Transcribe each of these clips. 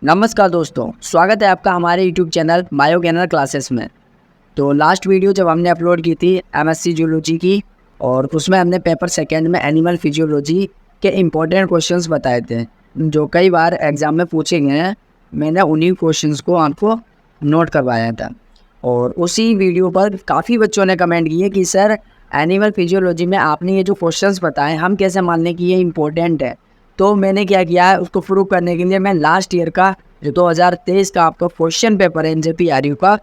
नमस्कार दोस्तों, स्वागत है आपका हमारे YouTube चैनल बायोगैनर क्लासेस में। तो लास्ट वीडियो जब हमने अपलोड की थी MSc जूलॉजी की, और उसमें हमने पेपर सेकेंड में एनिमल फिजियोलॉजी के इम्पोर्टेंट क्वेश्चंस बताए थे जो कई बार एग्ज़ाम में पूछे गए हैं। मैंने उन्हीं क्वेश्चंस को आपको नोट करवाया था, और उसी वीडियो पर काफ़ी बच्चों ने कमेंट किए कि सर एनिमल फिजियोलॉजी में आपने ये जो क्वेश्चंस बताए हम कैसे मान लें कि ये इम्पोर्टेंट है। तो मैंने क्या किया है, उसको प्रूव करने के लिए मैं लास्ट ईयर का जो 2023 का आपका क्वेश्चन पेपर है NJPRU का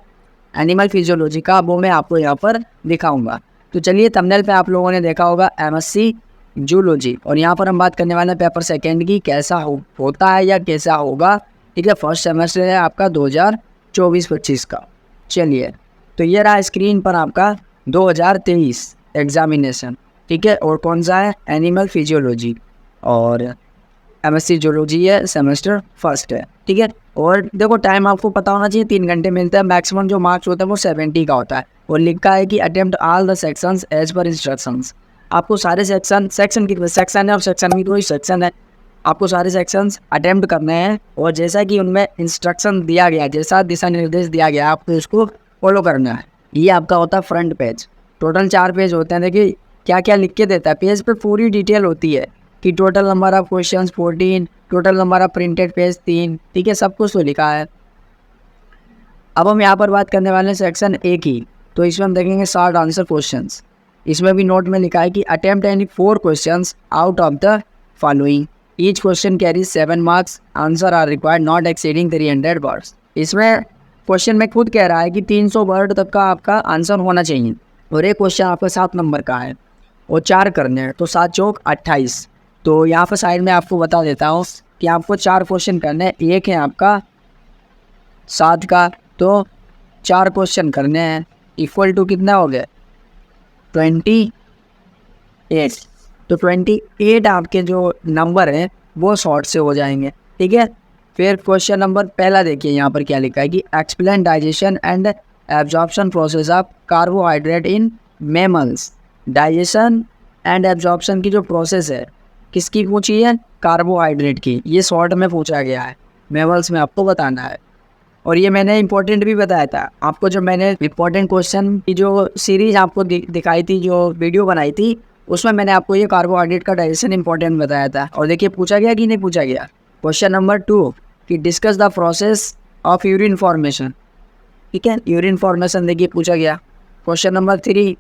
एनिमल फिजियोलॉजी का, वो मैं आपको यहाँ पर दिखाऊंगा। तो चलिए, थंबनेल पे आप लोगों ने देखा होगा MSc जूलॉजी, और यहाँ पर हम बात करने वाले हैं पेपर सेकेंड की, कैसा होता है या कैसा होगा। ठीक है, फर्स्ट सेमेस्टर है आपका 2024-25 का। चलिए, तो ये रहा स्क्रीन पर आपका 2023 एग्जामिनेशन। ठीक है, और कौन सा है, एनिमल फिजियोलॉजी, और MSc जूलॉजी है, सेमेस्टर फर्स्ट है। ठीक है, और देखो टाइम आपको पता होना चाहिए, 3 घंटे मिलता है। मैक्सिमम जो मार्क्स होता है वो 70 का होता है, और लिखा है कि attempt all the sections as per instructions. आपको सारे सेक्शन है, और सेक्शन भी 2 सेक्शन है, आपको सारे सेक्शंस अटेम्प्ट करने हैं, और जैसा कि उनमें इंस्ट्रक्शन दिया गया, जैसा दिशा निर्देश दिया गया, आपको इसको फॉलो करना है। ये आपका होता है फ्रंट पेज। टोटल 4 पेज होते हैं। देखिए क्या क्या लिख के देता है, पेज पर पूरी डिटेल होती है कि total number of questions 14, total number of printed page 3। ठीक है, सब कुछ तो लिखा है। अब हम यहाँ पर बात करने वाले हैं सेक्शन ए की, तो इसमें हम देखेंगे शॉर्ट आंसर क्वेश्चंस। इसमें भी नोट में लिखा है कि attempt any 4 questions out of the following, each question carries 7 marks, answer are required not exceeding 300 words. इसमें क्वेश्चन में खुद कह रहा है कि 300 वर्ड तक का आपका आंसर होना चाहिए, और एक क्वेश्चन आपका 7 नंबर का है और 4 करने हैं, तो 7 चौक 28। तो यहाँ पर साइड में आपको बता देता हूँ कि आपको 4 क्वेश्चन करने हैं। एक है आपका 7 का, तो 4 क्वेश्चन करने हैं, इक्वल टू कितना हो गया 28। तो 28 आपके जो नंबर हैं वो शॉर्ट से हो जाएंगे। ठीक है, फिर क्वेश्चन नंबर पहला देखिए यहाँ पर क्या लिखा है कि explain digestion and absorption process of carbohydrate in mammals. Digestion and absorption की जो प्रोसेस है किसकी पूछी है, कार्बोहाइड्रेट की। ये शॉर्ट में पूछा गया है, मैमल्स में आपको बताना है। और ये मैंने इंपॉर्टेंट भी बताया था आपको, जब मैंने इंपॉर्टेंट क्वेश्चन की जो सीरीज आपको दिखाई थी, जो वीडियो बनाई थी, उसमें मैंने आपको ये कार्बोहाइड्रेट का डाइजेशन इंपॉर्टेंट बताया था। और देखिए पूछा गया कि नहीं पूछा गया। क्वेश्चन नंबर 2 कि discuss the process of urine formation. ठीक है, यूरिन फॉर्मेशन देखिए पूछा गया। क्वेश्चन नंबर 3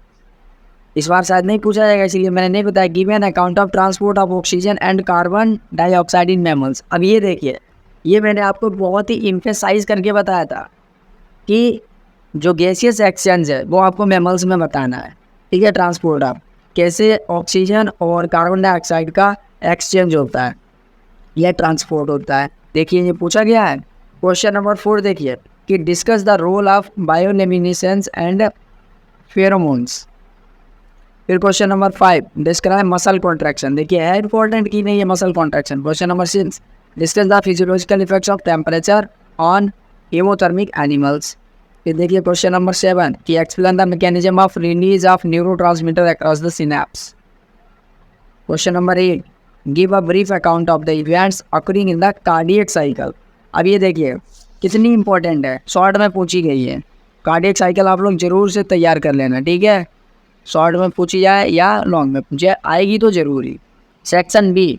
इस बार शायद नहीं पूछा जाएगा, इसलिए मैंने नहीं बताया। Give an account of transport of oxygen and carbon dioxide in mammals. अब ये देखिए, ये मैंने आपको बहुत ही एम्फेसाइज करके बताया था कि जो गैसियस एक्सचेंज है वो आपको मैमल्स में बताना है। ठीक है, ट्रांसपोर्ट ऑफ कैसे ऑक्सीजन और कार्बन डाइऑक्साइड का एक्सचेंज होता है, यह ट्रांसपोर्ट होता है। देखिए ये पूछा गया है। क्वेश्चन नंबर 4 देखिए कि discuss the role of bioluminescence and pheromones. फिर question number 5 describe muscle contraction. देखिए है इंपॉर्टेंट कि नहीं ये muscle contraction. Question number 6 discuss the physiological effects of temperature on homeothermic animals. फिर देखिए क्वेश्चन नंबर 7 कि explain the mechanism of release of neurotransmitter across the synapse. Question number 8 give a brief account of the events occurring in the cardiac cycle. अब ये देखिए कितनी important है, short में पूछी गई है। कार्डियक साइकिल आप लोग जरूर से तैयार कर लेना। ठीक है, शॉर्ट में पूछी जाए या लॉन्ग में पूछे, आएगी तो जरूरी। सेक्शन बी,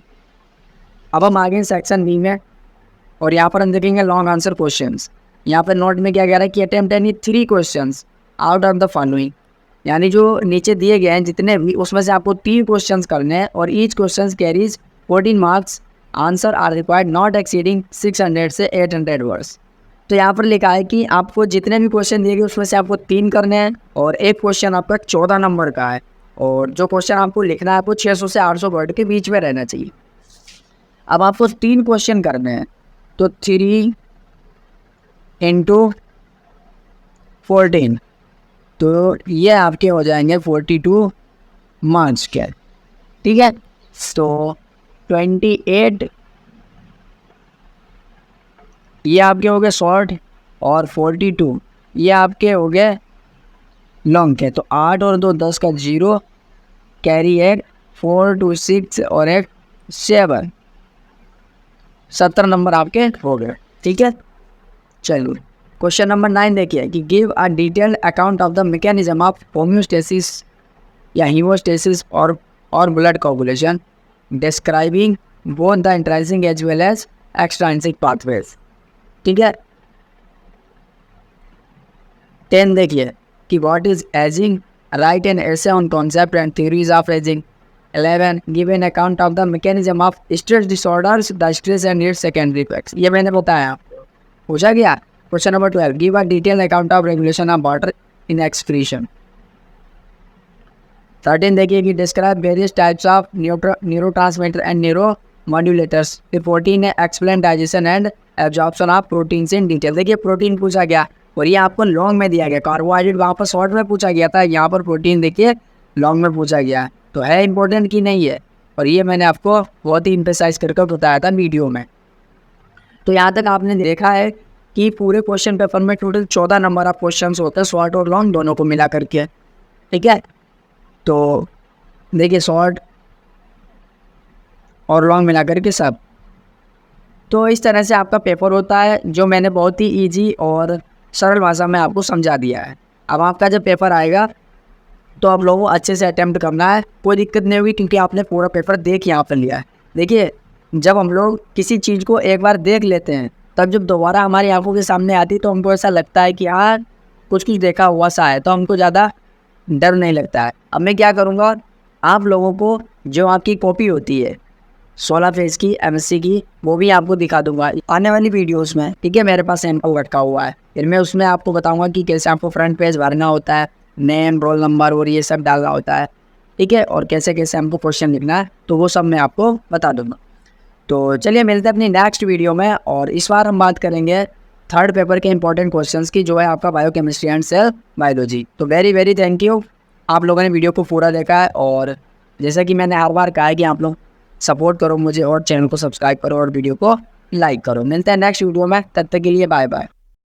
अब हम आगे सेक्शन बी में, और यहाँ पर हम देखेंगे लॉन्ग आंसर क्वेश्चंस। यहाँ पर नोट में क्या कह रहा है कि attempt any 3 questions out of the following, यानी जो नीचे दिए गए हैं जितने भी, उसमें से आपको 3 क्वेश्चंस करने हैं, और each question carries 14 marks, answer are required not exceeding 600 से 800 वर्ड्स। तो यहाँ पर लिखा है कि आपको जितने भी क्वेश्चन दिए गए उसमें से आपको 3 करने हैं, और एक क्वेश्चन आपका 14 नंबर का है, और जो क्वेश्चन आपको लिखना है आपको 600 से 800 वर्ड के बीच में रहना चाहिए। अब आपको 3 क्वेश्चन करने हैं, तो 3 × 14, तो ये आपके हो जाएंगे 42 मार्क्स के। ठीक है, तो 28 ये आपके हो गए शॉर्ट, और 42 ये आपके हो गए लॉन्ग के। तो 8 और 2 10 का 0, कैरी 1 4 2 6 और 1 7, 70 नंबर आपके हो गए। ठीक है, चलो क्वेश्चन नंबर 9 देखिए कि give a detailed account of the mechanism of homeostasis या हीमोस्टेसिस और blood coagulation describing both the intrinsic as well as extrinsic pathways. ठीक है, 10 देखिए कि what is ageing, write an essay on concept and theories of ageing. 11 give an account of the mechanism of stress disorders, the stress and its secondary effects. ये मैंने बताया आपको, पूछा गया। Question number 12 give a detail account of regulation of water in excretion. 13 देखिए कि describe various types of neurotransmitter and neuro modulators. फिर 14 है explain digestion and absorption of proteins in detail. देखिए प्रोटीन पूछा गया और ये आपको लॉन्ग में दिया गया, कार्बोहाइड्रेट वहाँ पर शॉर्ट में पूछा गया था, यहाँ पर प्रोटीन देखिए लॉन्ग में पूछा गया। तो है इंपॉर्टेंट कि नहीं है, और ये मैंने आपको बहुत ही इम्फेसाइज करके बताया था वीडियो में। तो यहाँ तक आपने देखा है कि पूरे क्वेश्चन पेपर में टोटल 14 नंबर ऑफ क्वेश्चन होते हैं, शॉर्ट और लॉन्ग दोनों को मिला करके। ठीक है, तो देखिए शॉर्ट और लॉन्ग मिला करके सब। तो इस तरह से आपका पेपर होता है, जो मैंने बहुत ही इजी और सरल भाषा में आपको समझा दिया है। अब आपका जब पेपर आएगा तो आप लोगों को अच्छे से अटेम्प्ट करना है, कोई दिक्कत नहीं होगी क्योंकि आपने पूरा पेपर देख यहाँ पर लिया है। देखिए जब हम लोग किसी चीज़ को एक बार देख लेते हैं, तब जब दोबारा हमारी आंखों के सामने आती है तो हमको ऐसा लगता है कि हाँ कुछ देखा हुआ सा है, तो हमको ज़्यादा डर नहीं लगता है। अब मैं क्या करूँगा, आप लोगों को जो आपकी कॉपी होती है 16 पेज की एमएससी की, वो भी आपको दिखा दूंगा आने वाली वीडियोस में। ठीक है, मेरे पास सैंपल रखा हुआ है, फिर मैं उसमें आपको बताऊंगा कि कैसे आपको फ्रंट पेज भरना होता है, नेम रोल नंबर और ये सब डालना होता है। ठीक है, और कैसे कैसे हमको क्वेश्चन लिखना है, तो वो सब मैं आपको बता दूंगा। तो चलिए मिलते हैं अपनी नेक्स्ट वीडियो में, और इस बार हम बात करेंगे थर्ड पेपर के इंपॉर्टेंट क्वेश्चंस की, जो है आपका बायोकेमिस्ट्री एंड सेल बायोलॉजी। तो वेरी थैंक यू, आप लोगों ने वीडियो को पूरा देखा है, और जैसा कि मैंने हर बार कहा है कि आप लोग सपोर्ट करो मुझे और चैनल को सब्सक्राइब करो और वीडियो को लाइक करो। मिलते हैं नेक्स्ट वीडियो में, तब तक के लिए बाय बाय।